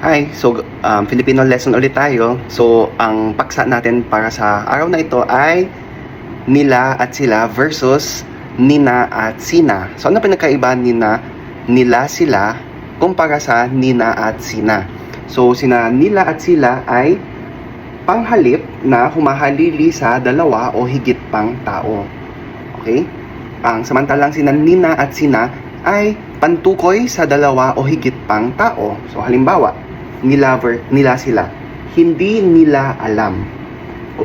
Hi, so Filipino lesson ulit tayo. So, ang paksa natin para sa araw na ito ay nila at sila versus nina at sina. So, ano pinagkaiba nila, sila, kumpara sa nina at sina? So, sina nila at sila ay panghalip na humahalili sa dalawa o higit pang tao. Okay? Samantalang sina nina at sina ay pantukoy sa dalawa o higit pang tao. So, halimbawa, nila sila. Hindi nila alam.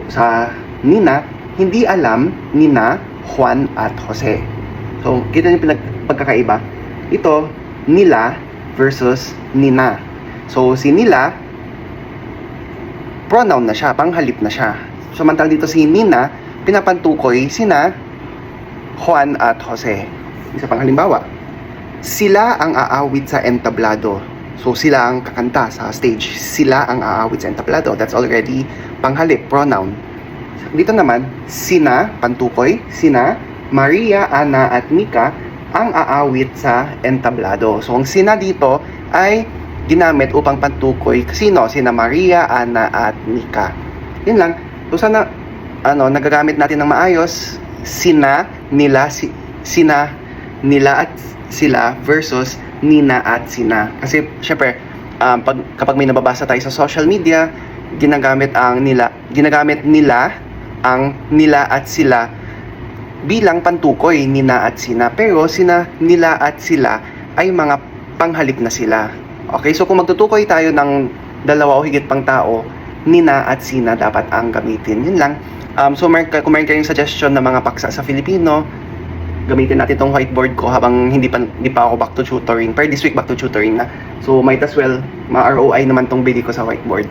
Sa nina, hindi alam nina Juan at Jose. So, kita niyo pagkakaiba. Ito, nila versus nina. So, si nila, pronoun na siya, panghalip na siya. Samantal dito si nina, pinapantukoy sina Juan at Jose. Isa pang halimbawa, sila ang aawit sa entablado. So, sila ang kakanta sa stage. Sila ang aawit sa entablado. That's already panghalip, pronoun. Dito naman, sina, pantukoy, sina, Maria, Ana, at Mika ang aawit sa entablado. So, ang sina dito ay ginamit upang pantukoy sino? Sina Maria, Ana, at Mika. Yun lang. So, sana, nagagamit natin ng maayos. Sina, nila at sila versus nina at sina. Kasi syempre, kapag may nababasa tayo sa social media, ginagamit nila ang nila at sila bilang pantukoy, nina at sina. Pero nila at sila ay mga panghalip na sila. Okay, so kung magtutukoy tayo ng dalawa o higit pang tao, nina at sina dapat ang gamitin. Yun lang. So kung meron kayong suggestion ng mga paksa sa Filipino, gamitin natin itong whiteboard ko habang hindi pa ako back to tutoring. Pero this week back to tutoring na. So might as well, ma-ROI naman tong video ko sa whiteboard.